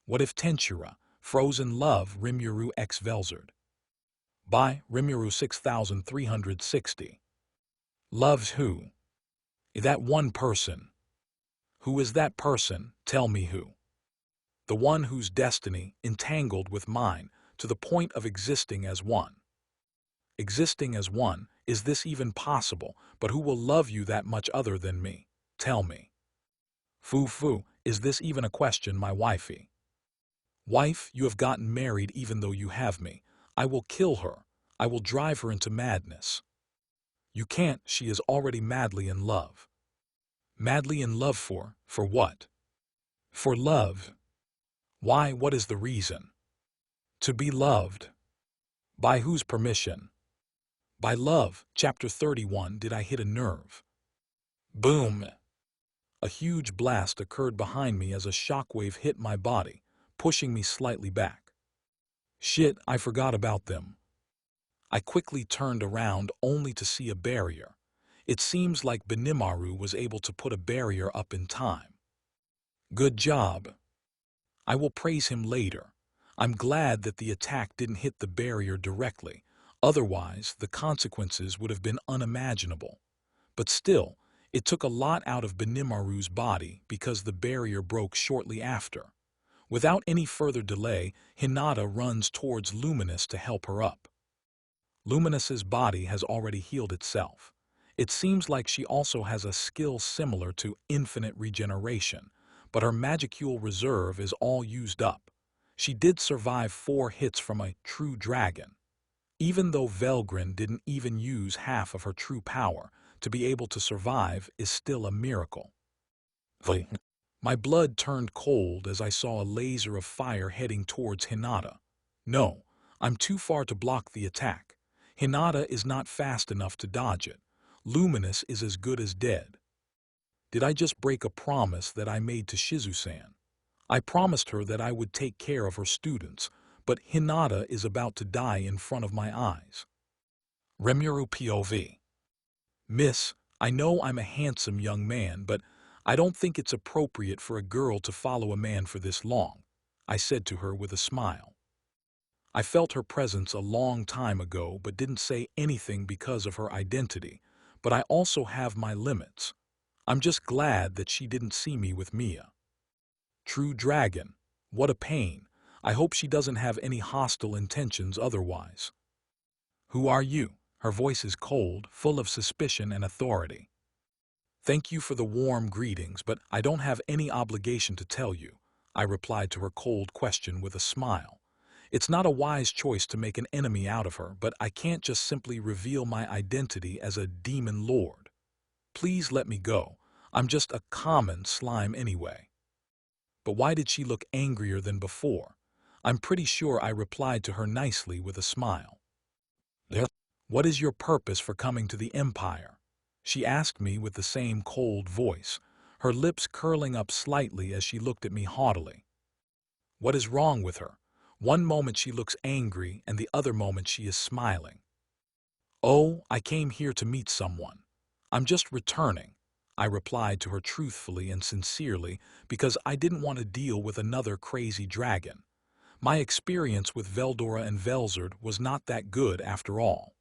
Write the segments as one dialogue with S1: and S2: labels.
S1: What if Tensura, Frozen Love Rimuru x Velzard? By Rimuru 6360. Loves who? That one person. Who is that person? Tell me who. The one whose destiny entangled with mine to the point of existing as one. Existing as one, is this even possible? But who will love you that much other than me? Tell me. Fufu, is this even a question, my wifey? Wife, you have gotten married even though you have me. I will kill her. I will drive her into madness. You can't, she is already madly in love. Madly in love for what? For love. Why, what is the reason? To be loved. By whose permission? By love. Chapter 31. Did I hit a nerve? Boom! A huge blast occurred behind me as a shockwave hit my body, pushing me slightly back. Shit, I forgot about them. I quickly turned around only to see a barrier. It seems like Benimaru was able to put a barrier up in time. Good job. I will praise him later. I'm glad that the attack didn't hit the barrier directly. Otherwise, the consequences would have been unimaginable. But still, it took a lot out of Benimaru's body because the barrier broke shortly after. Without any further delay, Hinata runs towards Luminous to help her up. Luminous's body has already healed itself. It seems like she also has a skill similar to infinite regeneration, but her magicule reserve is all used up. She did survive 4 hits from a true dragon. Even though Velgrin didn't even use half of her true power, to be able to survive is still a miracle. My blood turned cold as I saw a laser of fire heading towards Hinata. No, I'm too far to block the attack. Hinata is not fast enough to dodge it. Luminous is as good as dead. Did I just break a promise that I made to Shizu-san? I promised her that I would take care of her students, but Hinata is about to die in front of my eyes. Rimuru POV. Miss, I know I'm a handsome young man, but I don't think it's appropriate for a girl to follow a man for this long, I said to her with a smile. I felt her presence a long time ago but didn't say anything because of her identity, but I also have my limits. I'm just glad that she didn't see me with Mia. True dragon, what a pain. I hope she doesn't have any hostile intentions otherwise. Who are you? Her voice is cold, full of suspicion and authority. Thank you for the warm greetings, but I don't have any obligation to tell you, I replied to her cold question with a smile. It's not a wise choice to make an enemy out of her, but I can't just simply reveal my identity as a demon lord. Please let me go. I'm just a common slime anyway. But why did she look angrier than before? I'm pretty sure I replied to her nicely with a smile. What is your purpose for coming to the Empire? She asked me with the same cold voice, her lips curling up slightly as she looked at me haughtily. What is wrong with her? One moment she looks angry and the other moment she is smiling. Oh, I came here to meet someone. I'm just returning, I replied to her truthfully and sincerely because I didn't want to deal with another crazy dragon. My experience with Veldora and Velzard was not that good after all.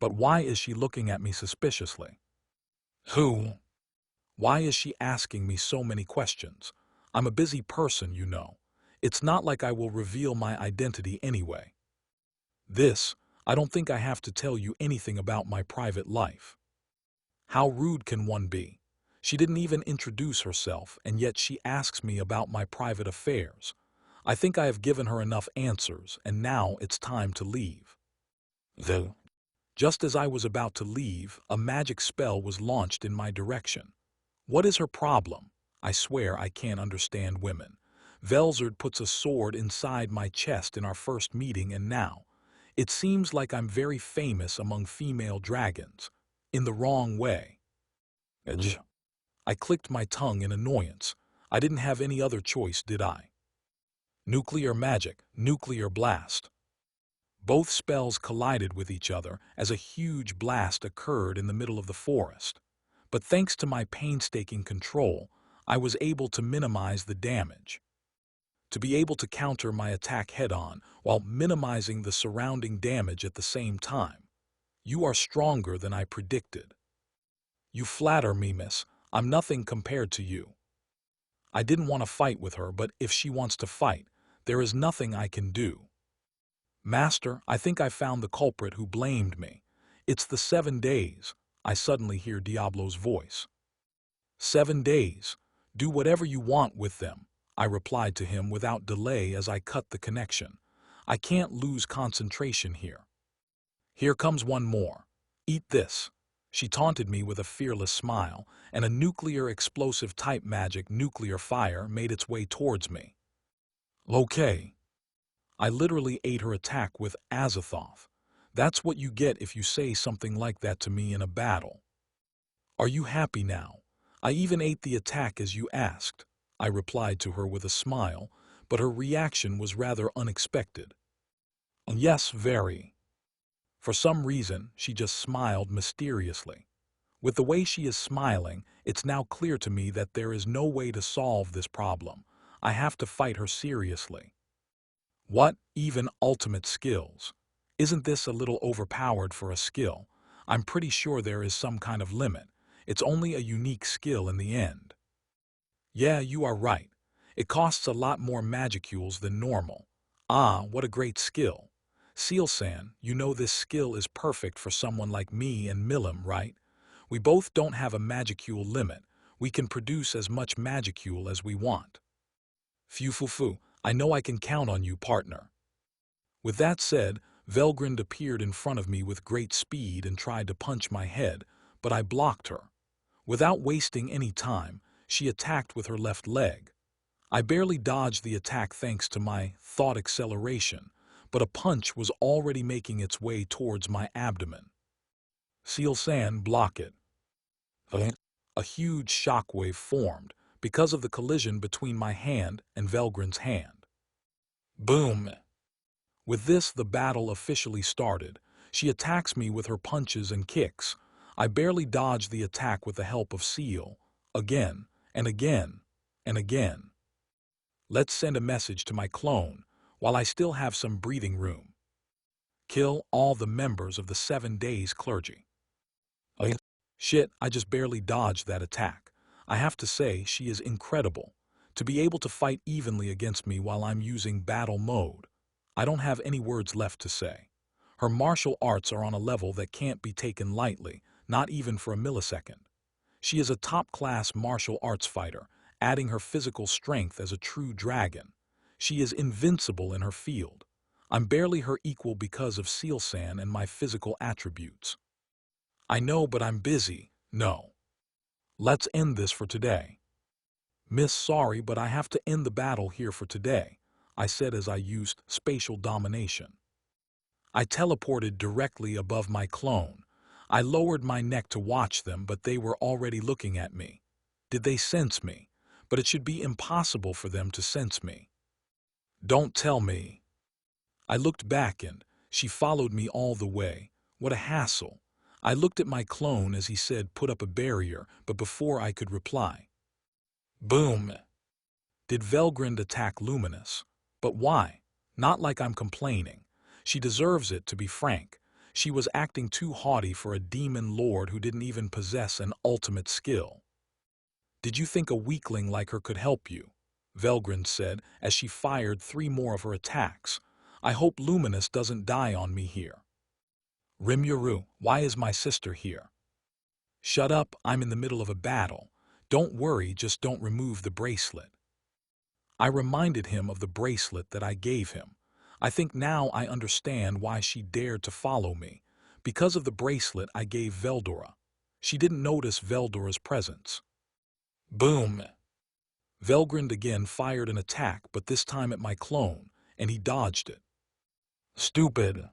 S1: But why is she looking at me suspiciously? Who? Why is she asking me so many questions? I'm a busy person, you know. It's not like I will reveal my identity anyway. I don't think I have to tell you anything about my private life. How rude can one be? She didn't even introduce herself, and yet she asks me about my private affairs. I think I have given her enough answers, and now it's time to leave. Just as I was about to leave, a magic spell was launched in my direction. What is her problem? I swear I can't understand women. Velzard puts a sword inside my chest in our first meeting, and now it seems like I'm very famous among female dragons. In the wrong way. I clicked my tongue in annoyance. I didn't have any other choice, did I? Nuclear magic, nuclear blast. Both spells collided with each other as a huge blast occurred in the middle of the forest. But thanks to my painstaking control, I was able to minimize the damage. to be able to counter my attack head-on while minimizing the surrounding damage at the same time. You are stronger than I predicted. You flatter me, miss. I'm nothing compared to you. I didn't want to fight with her, but if she wants to fight, there is nothing I can do. Master, I think I found the culprit who blamed me. It's the 7 days. I suddenly hear Diablo's voice. 7 days. Do whatever you want with them, I replied to him without delay as I cut the connection. I can't lose concentration here. Here comes one more. Eat this. She taunted me with a fearless smile, and a nuclear explosive type magic nuclear fire made its way towards me. Okay. I literally ate her attack with Azathoth. That's what you get if you say something like that to me in a battle. Are you happy now? I even ate the attack as you asked, I replied to her with a smile, but her reaction was rather unexpected. Yes, very. For some reason, she just smiled mysteriously. With the way she is smiling, it's now clear to me that there is no way to solve this problem. I have to fight her seriously. What, even ultimate skills? Isn't this a little overpowered for a skill? I'm pretty sure there is some kind of limit. It's only a unique skill in the end. Yeah, you are right. It costs a lot more magicules than normal. Ah, what a great skill. Seal-san, you know this skill is perfect for someone like me and Milim, right? We both don't have a magicule limit. We can produce as much magicule as we want. Fufu, I know I can count on you, partner. With that said, Velzard appeared in front of me with great speed and tried to punch my head, but I blocked her. Without wasting any time, she attacked with her left leg. I barely dodged the attack thanks to my thought acceleration, but a punch was already making its way towards my abdomen. Seal-san, block it. A huge shockwave formed because of the collision between my hand and Velzard's hand. Boom! With this, the battle officially started. She attacks me with her punches and kicks. I barely dodged the attack with the help of Seal. Again, and again, and again. Let's send a message to my clone, while I still have some breathing room. Kill all the members of the 7 days clergy. Shit, I just barely dodged that attack. I have to say, she is incredible. To be able to fight evenly against me while I'm using battle mode. I don't have any words left to say. Her martial arts are on a level that can't be taken lightly, not even for a millisecond. She is a top-class martial arts fighter, adding her physical strength as a true dragon. She is invincible in her field. I'm barely her equal because of Seal-san and my physical attributes. I know, but I'm busy. No. Let's end this for today. Miss, sorry, but I have to end the battle here for today, I said as I used spatial domination. I teleported directly above my clone. I lowered my neck to watch them, but they were already looking at me. Did they sense me? But it should be impossible for them to sense me. Don't tell me. I looked back and she followed me all the way. What a hassle. I looked at my clone as he said put up a barrier, but before I could reply. Boom! Did Velzard attack Luminous? But why? Not like I'm complaining. She deserves it, to be frank. She was acting too haughty for a demon lord who didn't even possess an ultimate skill. Did you think a weakling like her could help you? Velzard said as she fired 3 more of her attacks. I hope Luminous doesn't die on me here. Rimuru, why is my sister here? Shut up, I'm in the middle of a battle. Don't worry, just don't remove the bracelet. I reminded him of the bracelet that I gave him. I think now I understand why she dared to follow me. Because of the bracelet I gave Veldora. She didn't notice Veldora's presence. Boom! Velzard again fired an attack, but this time at my clone, and he dodged it. Stupid.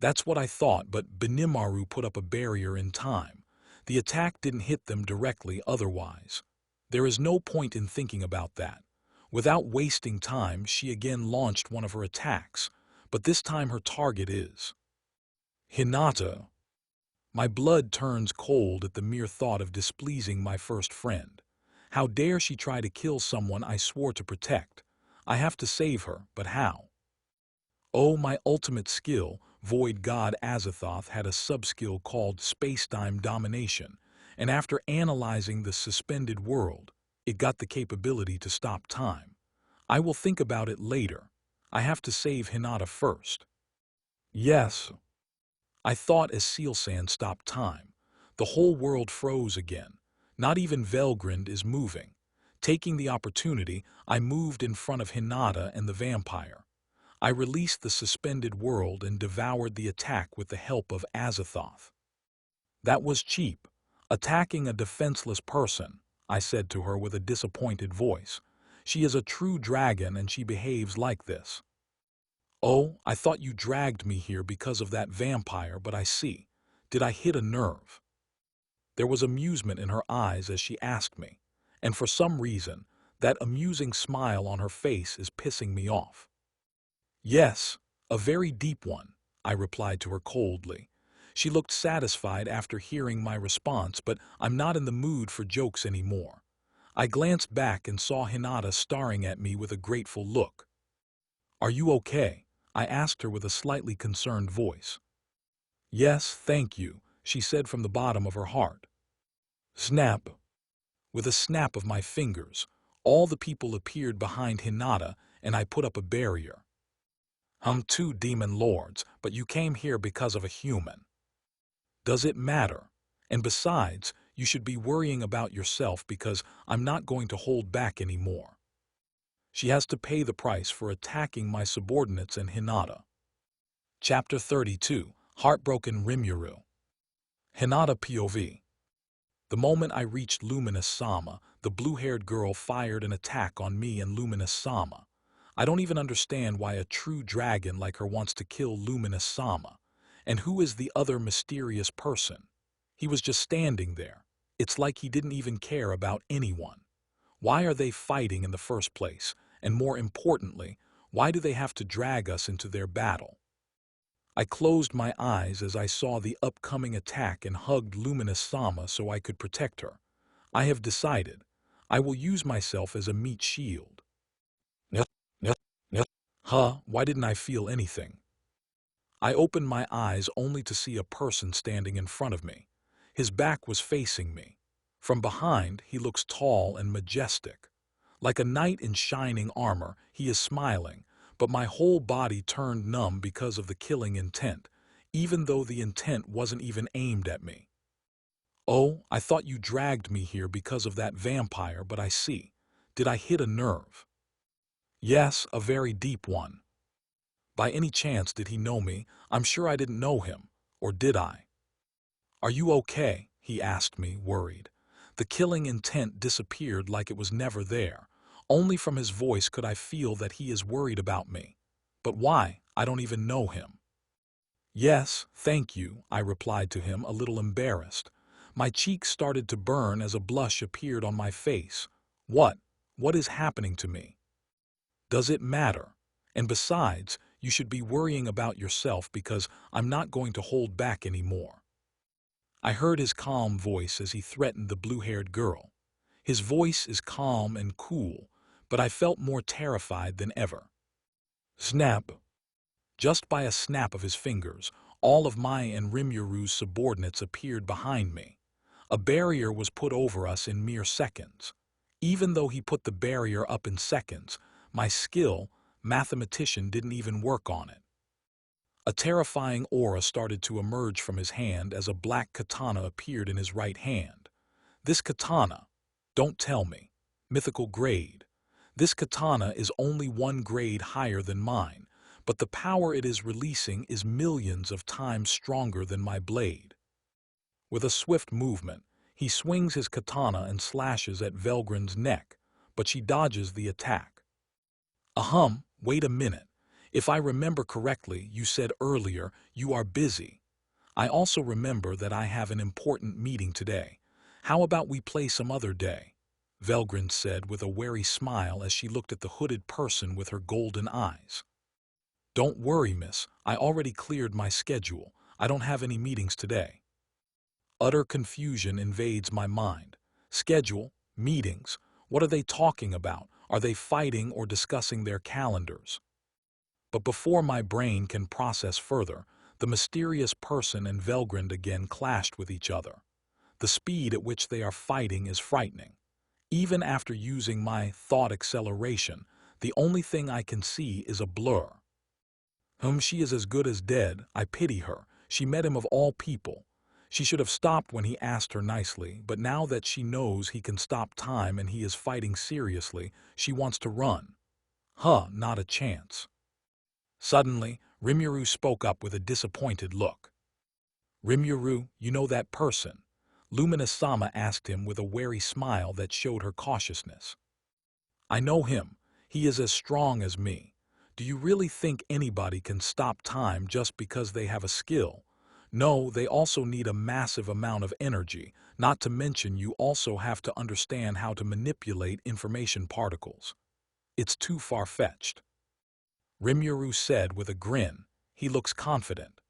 S1: That's what I thought, but Benimaru put up a barrier in time. The attack didn't hit them directly otherwise. There is no point in thinking about that. Without wasting time, she again launched one of her attacks, but this time her target is Hinata. My blood turns cold at the mere thought of displeasing my first friend. How dare she try to kill someone I swore to protect? I have to save her, but how? Oh, my ultimate skill, Void God Azathoth had a sub-skill called Space-Time Domination, and after analyzing the suspended world, it got the capability to stop time. I will think about it later. I have to save Hinata first. Yes, I thought as Seal Sand stopped time. The whole world froze again. Not even Velgrind is moving. Taking the opportunity, I moved in front of Hinata and the vampire. I released the suspended world and devoured the attack with the help of Azathoth. That was cheap. Attacking a defenseless person, I said to her with a disappointed voice. She is a true dragon and she behaves like this. Oh, I thought you dragged me here because of that vampire, but I see. Did I hit a nerve? There was amusement in her eyes as she asked me, and for some reason, that amusing smile on her face is pissing me off. Yes, a very deep one, I replied to her coldly. She looked satisfied after hearing my response, but I'm not in the mood for jokes anymore. I glanced back and saw Hinata staring at me with a grateful look. Are you okay? I asked her with a slightly concerned voice. Yes, thank you, she said from the bottom of her heart. Snap. With a snap of my fingers, all the people appeared behind Hinata and I put up a barrier. Two demon lords, but you came here because of a human. Does it matter? And besides, you should be worrying about yourself because I'm not going to hold back anymore. She has to pay the price for attacking my subordinates and Hinata. Chapter 32, Heartbroken Rimuru. Hinata POV. The moment I reached Luminous Sama, the blue-haired girl fired an attack on me and Luminous Sama. I don't even understand why a true dragon like her wants to kill Luminous Sama. And who is the other mysterious person? He was just standing there. It's like he didn't even care about anyone. Why are they fighting in the first place? And more importantly, why do they have to drag us into their battle? I closed my eyes as I saw the upcoming attack and hugged Luminous Sama so I could protect her. I have decided. I will use myself as a meat shield. Yep, yep, yep. Why didn't I feel anything? I opened my eyes only to see a person standing in front of me. His back was facing me. From behind, he looks tall and majestic. Like a knight in shining armor, he is smiling, but my whole body turned numb because of the killing intent, even though the intent wasn't even aimed at me. Oh, I thought you dragged me here because of that vampire, but I see. Did I hit a nerve? Yes, a very deep one. By any chance did he know me? I'm sure I didn't know him. Or did I? Are you okay? He asked me, worried. The killing intent disappeared like it was never there. Only from his voice could I feel that he is worried about me. But why? I don't even know him. Yes, thank you, I replied to him, a little embarrassed. My cheeks started to burn as a blush appeared on my face. What? What is happening to me? Does it matter? And besides, you should be worrying about yourself because I'm not going to hold back anymore. I heard his calm voice as he threatened the blue-haired girl. His voice is calm and cool, but I felt more terrified than ever. Snap! Just by a snap of his fingers, all of my and Rimuru's subordinates appeared behind me. A barrier was put over us in mere seconds. Even though he put the barrier up in seconds, my skill, mathematician, didn't even work on it. A terrifying aura started to emerge from his hand as a black katana appeared in his right hand. This katana, don't tell me, mythical grade. This katana is only one grade higher than mine, but the power it is releasing is millions of times stronger than my blade. With a swift movement, he swings his katana and slashes at Velgrind's neck, but she dodges the attack. Wait a minute. If I remember correctly, you said earlier you are busy. I also remember that I have an important meeting today. How about we play some other day? Velgrind said with a wary smile as she looked at the hooded person with her golden eyes. Don't worry, miss. I already cleared my schedule. I don't have any meetings today. Utter confusion invades my mind. Schedule? Meetings? What are they talking about? Are they fighting or discussing their calendars? But before my brain can process further, the mysterious person and Velgrind again clashed with each other. The speed at which they are fighting is frightening. Even after using my thought acceleration, the only thing I can see is a blur. She is as good as dead. I pity her. She met him of all people. She should have stopped when he asked her nicely, but now that she knows he can stop time and he is fighting seriously, she wants to run. Not a chance. Suddenly, Rimuru spoke up with a disappointed look. Rimuru, you know that person? Luminous-sama asked him with a wary smile that showed her cautiousness. I know him. He is as strong as me. Do you really think anybody can stop time just because they have a skill? No, they also need a massive amount of energy, not to mention you also have to understand how to manipulate information particles. It's too far-fetched. Rimuru said with a grin. He looks confident.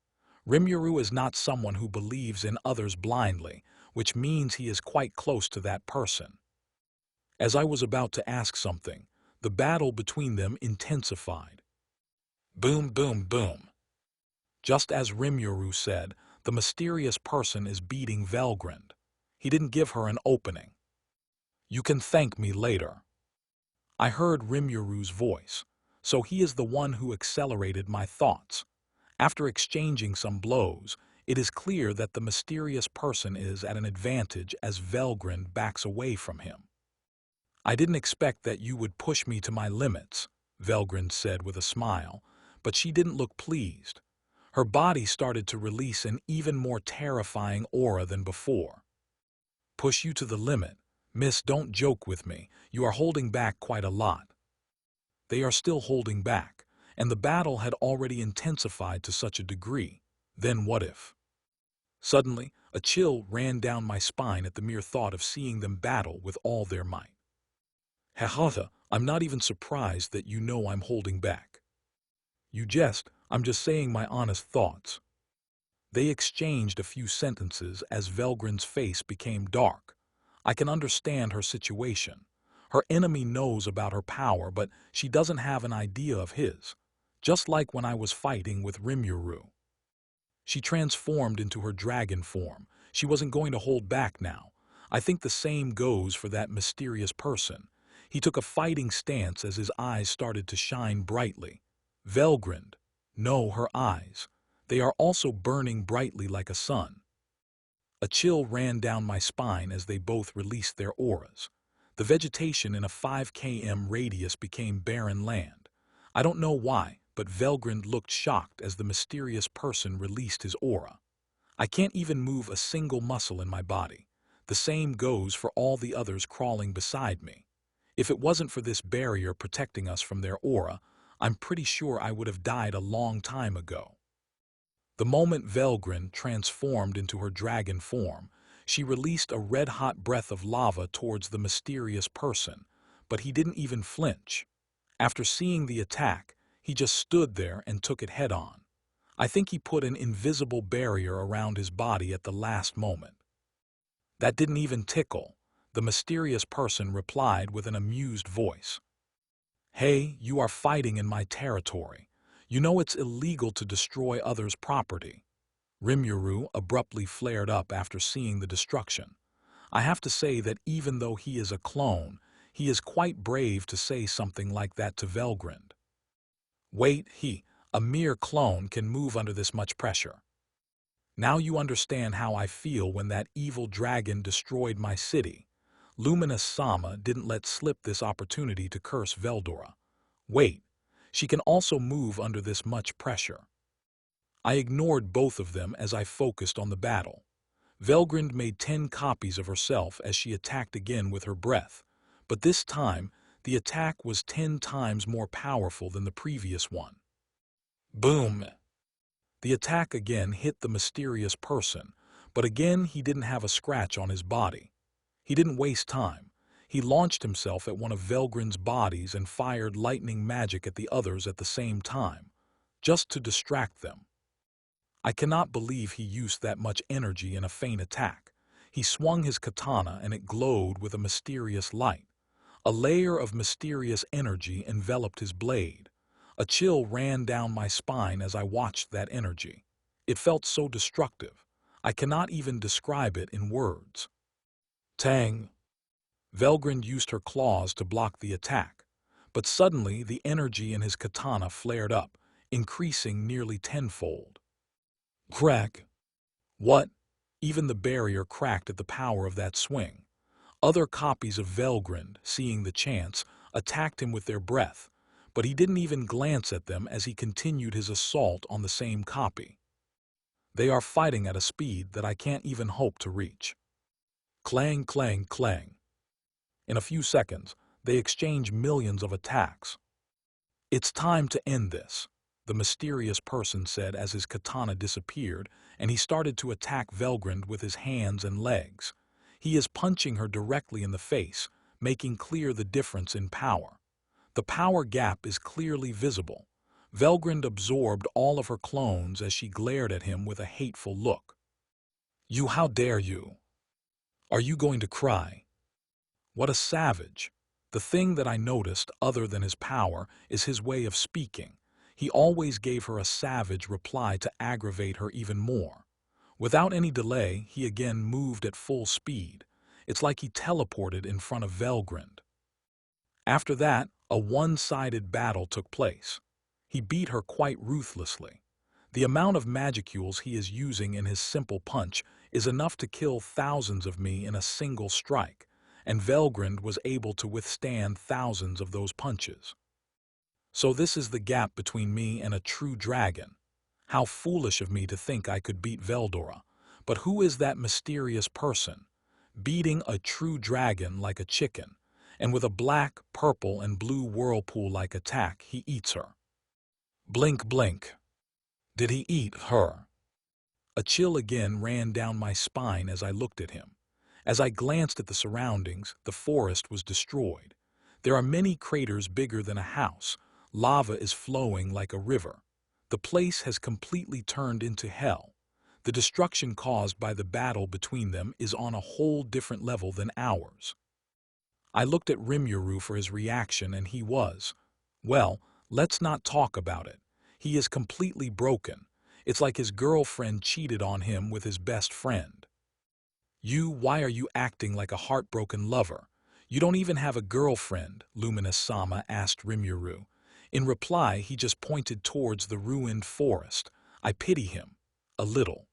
S1: Rimuru is not someone who believes in others blindly, which means he is quite close to that person. As I was about to ask something, the battle between them intensified. Boom, boom, boom. Just as Rimuru said, the mysterious person is beating Velgrind. He didn't give her an opening. You can thank me later. I heard Rimuru's voice, so he is the one who accelerated my thoughts. After exchanging some blows, it is clear that the mysterious person is at an advantage as Velgrind backs away from him. I didn't expect that you would push me to my limits, Velgrind said with a smile, but she didn't look pleased. Her body started to release an even more terrifying aura than before. Push you to the limit? Miss, don't joke with me. You are holding back quite a lot. They are still holding back, and the battle had already intensified to such a degree. Then what if? Suddenly, a chill ran down my spine at the mere thought of seeing them battle with all their might. Hahata, I'm not even surprised that you know I'm holding back. You jest, I'm just saying my honest thoughts. They exchanged a few sentences as Velgrind's face became dark. I can understand her situation. Her enemy knows about her power, but she doesn't have an idea of his. Just like when I was fighting with Rimuru. She transformed into her dragon form. She wasn't going to hold back now. I think the same goes for that mysterious person. He took a fighting stance as his eyes started to shine brightly. Velgrind. No, her eyes. They are also burning brightly like a sun. A chill ran down my spine as they both released their auras. The vegetation in a 5 km radius became barren land. I don't know why, but Velgrind looked shocked as the mysterious person released his aura. I can't even move a single muscle in my body. The same goes for all the others crawling beside me. If it wasn't for this barrier protecting us from their aura, I'm pretty sure I would have died a long time ago. The moment Velgrind transformed into her dragon form, she released a red-hot breath of lava towards the mysterious person, but he didn't even flinch. After seeing the attack, he just stood there and took it head-on. I think he put an invisible barrier around his body at the last moment. That didn't even tickle, the mysterious person replied with an amused voice. Hey, you are fighting in my territory. You know it's illegal to destroy others' property. Rimuru abruptly flared up after seeing the destruction. I have to say that even though he is a clone, he is quite brave to say something like that to Velgrind. Wait, a mere clone can move under this much pressure. Now you understand how I feel when that evil dragon destroyed my city. Luminous-sama didn't let slip this opportunity to curse Veldora. Wait, she can also move under this much pressure. I ignored both of them as I focused on the battle. Velgrind made 10 copies of herself as she attacked again with her breath, but this time the attack was 10 times more powerful than the previous one. Boom! The attack again hit the mysterious person, but again he didn't have a scratch on his body. He didn't waste time. He launched himself at one of Velgrind's bodies and fired lightning magic at the others at the same time, just to distract them. I cannot believe he used that much energy in a feint attack. He swung his katana and it glowed with a mysterious light. A layer of mysterious energy enveloped his blade. A chill ran down my spine as I watched that energy. It felt so destructive. I cannot even describe it in words. Tang! Velgrind used her claws to block the attack, but suddenly the energy in his katana flared up, increasing nearly tenfold. Crack! What? Even the barrier cracked at the power of that swing. Other copies of Velgrind, seeing the chance, attacked him with their breath, but he didn't even glance at them as he continued his assault on the same copy. They are fighting at a speed that I can't even hope to reach. Clang, clang, clang. In a few seconds, they exchange millions of attacks. It's time to end this, the mysterious person said as his katana disappeared and he started to attack Velgrind with his hands and legs. He is punching her directly in the face, making clear the difference in power. The power gap is clearly visible. Velgrind absorbed all of her clones as she glared at him with a hateful look. You, how dare you? Are you going to cry? What a savage! The thing that I noticed, other than his power, is his way of speaking. He always gave her a savage reply to aggravate her even more. Without any delay, he again moved at full speed. It's like he teleported in front of Velgrind. After that, a one-sided battle took place. He beat her quite ruthlessly. The amount of magicules he is using in his simple punch is enough to kill thousands of me in a single strike, and Velgrind was able to withstand thousands of those punches. So this is the gap between me and a true dragon. How foolish of me to think I could beat Veldora. But who is that mysterious person? Beating a true dragon like a chicken, and with a black, purple, and blue whirlpool-like attack, he eats her. Blink, blink. Did he eat her? A chill again ran down my spine as I looked at him. As I glanced at the surroundings, the forest was destroyed. There are many craters bigger than a house. Lava is flowing like a river. The place has completely turned into hell. The destruction caused by the battle between them is on a whole different level than ours. I looked at Rimuru for his reaction and he was, well, let's not talk about it. He is completely broken. It's like his girlfriend cheated on him with his best friend. Why are you acting like a heartbroken lover? You don't even have a girlfriend, Luminous-sama asked Rimuru. In reply, he just pointed towards the ruined forest. I pity him. A little.